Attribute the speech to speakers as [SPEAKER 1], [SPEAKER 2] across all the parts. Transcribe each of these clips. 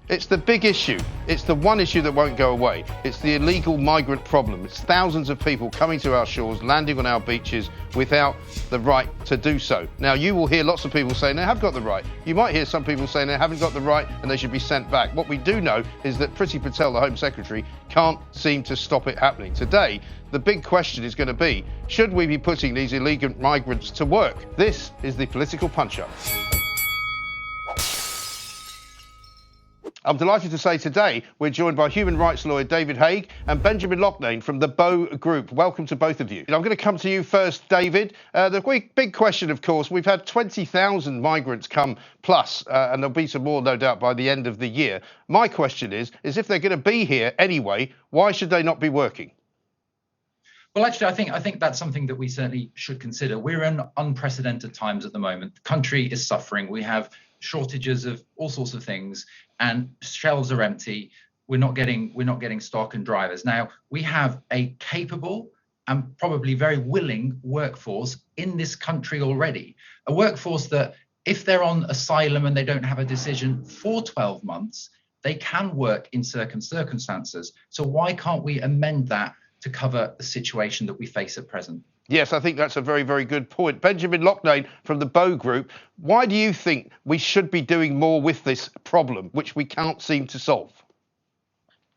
[SPEAKER 1] It's the big issue. It's the one issue that won't go away. It's the illegal migrant problem. It's thousands of people coming to our shores, landing on our beaches without the right to do so. Now, you will hear lots of people saying they have got the right. You might hear some people saying they haven't got the right and they should be sent back. What we do know is that Priti Patel, the Home Secretary, can't seem to stop it happening. Today, the big question is going to be, should we be putting these illegal migrants to work? This is the political punch-up. I'm delighted to say today we're joined by human rights lawyer David Haigh and Benjamin Loughnane from the Bow Group. Welcome to both of you. I'm going to come to you first, David. The big question, of course, we've had 20,000 migrants come plus, and there'll be some more, no doubt, by the end of the year. My question is if they're going to be here anyway, why should they not be working?
[SPEAKER 2] Well, actually, I think that's something that we certainly should consider. We're in unprecedented times at the moment. The country is suffering. We have shortages of all sorts of things, and shelves are empty. We're not getting stock and drivers. Now, we have a capable and probably very willing workforce in this country already. A workforce that, if they're on asylum and they don't have a decision for 12 months, they can work in certain circumstances. So why can't we amend that to cover the situation that we face at present?
[SPEAKER 1] Yes, I think that's a very, very good point. Benjamin Loughnane from the Bow Group, why do you think we should be doing more with this problem, which we can't seem to solve?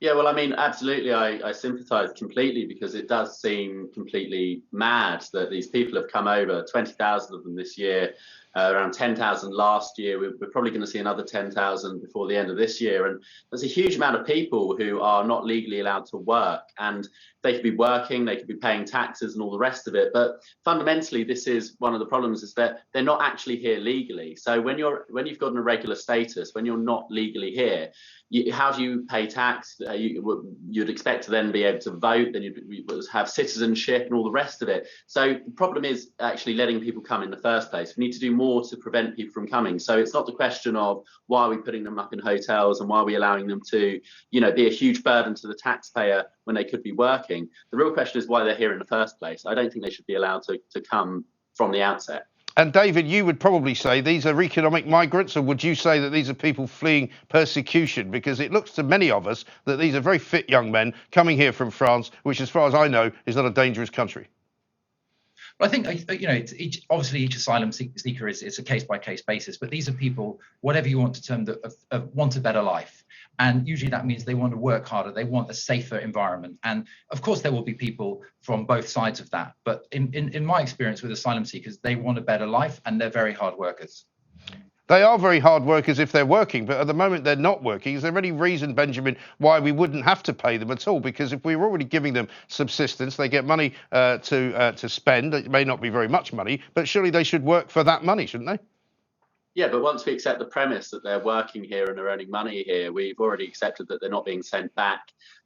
[SPEAKER 3] Yeah, well, I mean, absolutely, I sympathise completely, because it does seem completely mad that these people have come over, 20,000 of them this year, around 10,000 last year. We're probably going to see another 10,000 before the end of this year. And there's a huge amount of people who are not legally allowed to work, and they could be working, they could be paying taxes and all the rest of it. But fundamentally, this is one of the problems, is that they're not actually here legally. So when you've got an irregular status, when you're not legally here, how do you pay tax? You'd expect to then be able to vote, then you'd have citizenship and all the rest of it. So the problem is actually letting people come in the first place. We need to do more to prevent people from coming. So it's not the question of why are we putting them up in hotels and why are we allowing them to, be a huge burden to the taxpayer when they could be working. The real question is why they're here in the first place. I don't think they should be allowed to come from the outset.
[SPEAKER 1] And David, you would probably say these are economic migrants, or would you say that these are people fleeing persecution? Because it looks to many of us that these are very fit young men coming here from France, which, as far as I know, is not a dangerous country.
[SPEAKER 2] Well, I think, obviously each asylum seeker is a case-by-case basis, but these are people, whatever you want to term, that want a better life. And usually that means they want to work harder, they want a safer environment. And of course, there will be people from both sides of that. But in my experience with asylum seekers, they want a better life and they're very hard workers.
[SPEAKER 1] They are very hard workers if they're working, but at the moment they're not working. Is there any reason, Benjamin, why we wouldn't have to pay them at all? Because if we were already giving them subsistence, they get money to spend. It may not be very much money, but surely they should work for that money, shouldn't they?
[SPEAKER 3] Yeah, but once we accept the premise that they're working here and they're earning money here, we've already accepted that they're not being sent back,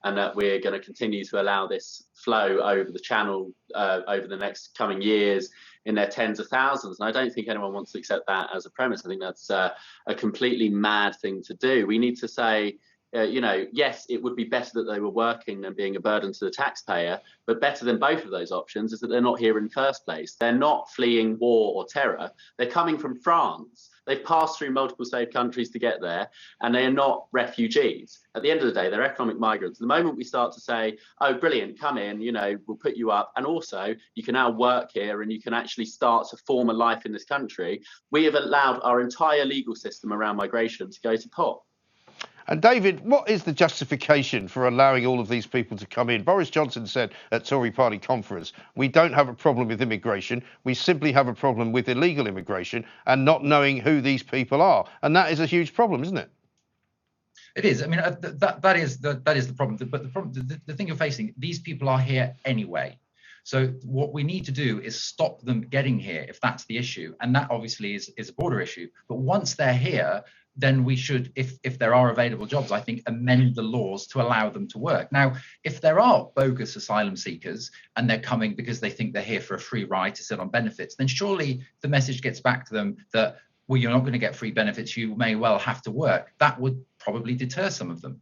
[SPEAKER 3] and that we're going to continue to allow this flow over the channel over the next coming years in their tens of thousands. And I don't think anyone wants to accept that as a premise. I think that's a completely mad thing to do. We need to say, yes, it would be better that they were working than being a burden to the taxpayer, but better than both of those options is that they're not here in the first place. They're not fleeing war or terror. They're coming from France. They've passed through multiple safe countries to get there, and they are not refugees. At the end of the day, they're economic migrants. The moment we start to say, oh, brilliant, come in, we'll put you up, and also you can now work here and you can actually start to form a life in this country, we have allowed our entire legal system around migration to go to pot.
[SPEAKER 1] And David, what is the justification for allowing all of these people to come in? Boris Johnson said at Tory party conference, we don't have a problem with immigration. We simply have a problem with illegal immigration and not knowing who these people are. And that is a huge problem, isn't it?
[SPEAKER 2] It is. I mean, that is the problem. But the thing you're facing, these people are here anyway. So what we need to do is stop them getting here, if that's the issue. And that obviously is a border issue. But once they're here, then we should, if there are available jobs, I think, amend the laws to allow them to work. Now, if there are bogus asylum seekers and they're coming because they think they're here for a free ride to sit on benefits, then surely the message gets back to them that, well, you're not going to get free benefits, you may well have to work. That would probably deter some of them.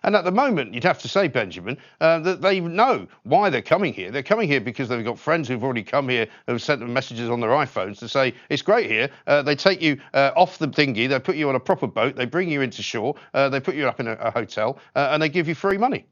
[SPEAKER 1] And at the moment, you'd have to say, Benjamin, that they know why they're coming here. They're coming here because they've got friends who've already come here, who've sent them messages on their iPhones to say, it's great here. They take you off the dinghy, they put you on a proper boat, they bring you into shore, they put you up in a hotel, and they give you free money.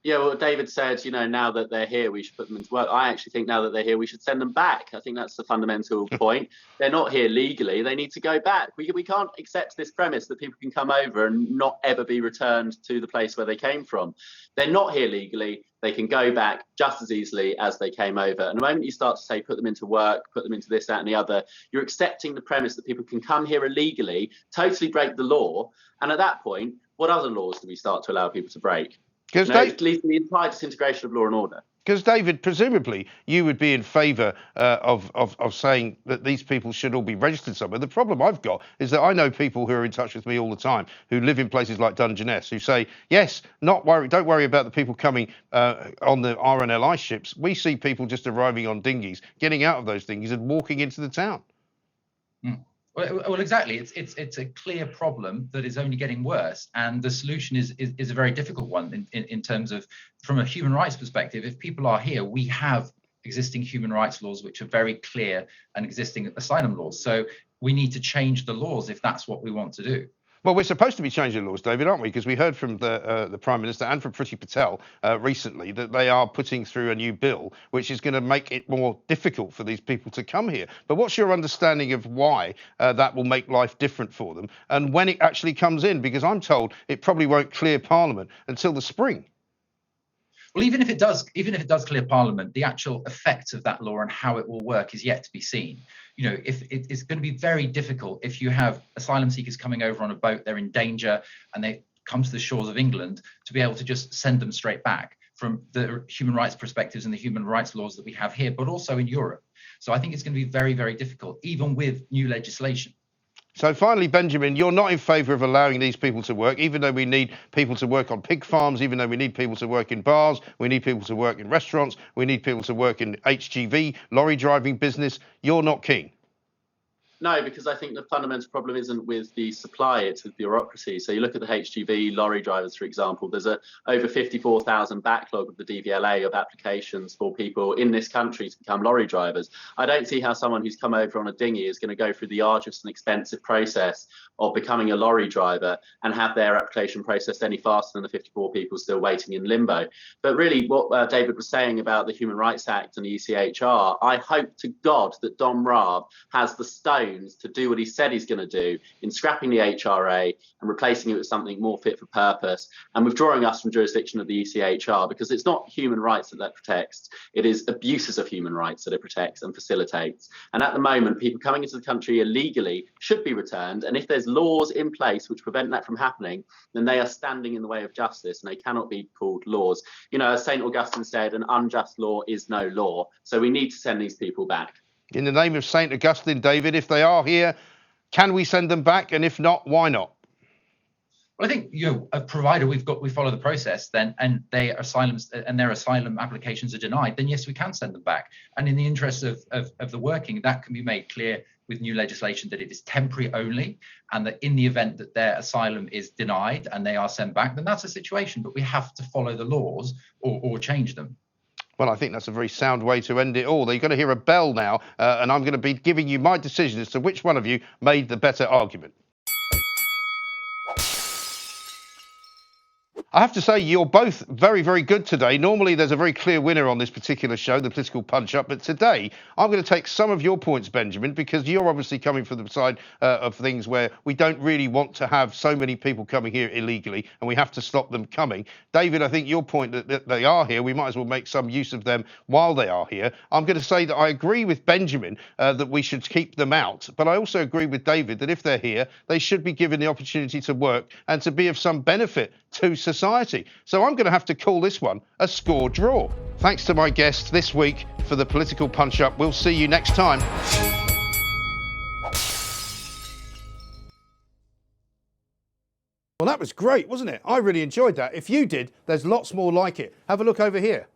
[SPEAKER 3] Yeah, well, David said, now that they're here, we should put them into work. I actually think now that they're here, we should send them back. I think that's the fundamental point. They're not here legally. They need to go back. We can't accept this premise that people can come over and not ever be returned to the place where they came from. They're not here legally. They can go back just as easily as they came over. And the moment you start to say, put them into work, put them into this, that, and the other, you're accepting the premise that people can come here illegally, totally break the law. And at that point, what other laws do we start to allow people to break? It leads to the entire disintegration of law and order.
[SPEAKER 1] Because, David, presumably you would be in favour of saying that these people should all be registered somewhere. The problem I've got is that I know people who are in touch with me all the time who live in places like Dungeness who say, yes, don't worry about the people coming on the RNLI ships. We see people just arriving on dinghies, getting out of those dinghies and walking into the town.
[SPEAKER 2] Mm. Well, exactly. It's a clear problem that is only getting worse, and the solution is a very difficult one in terms of, from a human rights perspective. If people are here, we have existing human rights laws which are very clear, and existing asylum laws. So we need to change the laws if that's what we want to do.
[SPEAKER 1] Well, we're supposed to be changing laws, David, aren't we? Because we heard from the Prime Minister and from Priti Patel recently that they are putting through a new bill which is going to make it more difficult for these people to come here. But what's your understanding of why that will make life different for them and when it actually comes in? Because I'm told it probably won't clear Parliament until the spring.
[SPEAKER 2] Well, even if it does clear Parliament, the actual effect of that law and how it will work is yet to be seen. If it's going to be very difficult if you have asylum seekers coming over on a boat, they're in danger, and they come to the shores of England, to be able to just send them straight back from the human rights perspectives and the human rights laws that we have here, but also in Europe. So I think it's going to be very, very difficult, even with new legislation.
[SPEAKER 1] So finally, Benjamin, you're not in favour of allowing these people to work, even though we need people to work on pig farms, even though we need people to work in bars, we need people to work in restaurants, we need people to work in HGV, lorry driving business. You're not keen?
[SPEAKER 3] No, because I think the fundamental problem isn't with the supply, it's with bureaucracy. So you look at the HGV lorry drivers, for example, there's over 54,000 backlog of the DVLA of applications for people in this country to become lorry drivers. I don't see how someone who's come over on a dinghy is going to go through the arduous and expensive process of becoming a lorry driver and have their application processed any faster than the 54 people still waiting in limbo. But really what David was saying about the Human Rights Act and the ECHR, I hope to God that Dom Raab has the stone to do what he said he's going to do in scrapping the HRA and replacing it with something more fit for purpose and withdrawing us from jurisdiction of the ECHR, because it's not human rights that protects, it is abuses of human rights that it protects and facilitates. And at the moment, people coming into the country illegally should be returned, and if there's laws in place which prevent that from happening, then they are standing in the way of justice and they cannot be called laws. As St. Augustine said, an unjust law is no law. So we need to send these people back.
[SPEAKER 1] In the name of St. Augustine, David, if they are here, can we send them back? And if not, why not?
[SPEAKER 2] Well, I think provided we follow the process, then and their asylum applications are denied, then yes, we can send them back. And in the interest of the working, that can be made clear with new legislation that it is temporary only, and that in the event that their asylum is denied and they are sent back, then that's a situation. But we have to follow the laws or change them.
[SPEAKER 1] Well, I think that's a very sound way to end it all. You're going to hear a bell now, and I'm going to be giving you my decision as to which one of you made the better argument. I have to say, you're both very, very good today. Normally, there's a very clear winner on this particular show, the Political Punch-Up. But today, I'm going to take some of your points, Benjamin, because you're obviously coming from the side of things where we don't really want to have so many people coming here illegally, and we have to stop them coming. David, I think your point that they are here, we might as well make some use of them while they are here. I'm going to say that I agree with Benjamin that we should keep them out. But I also agree with David that if they're here, they should be given the opportunity to work and to be of some benefit to society. So I'm going to have to call this one a score draw. Thanks to my guests this week for the Political Punch-Up. We'll see you next time. Well, that was great, wasn't it? I really enjoyed that. If you did, there's lots more like it. Have a look over here.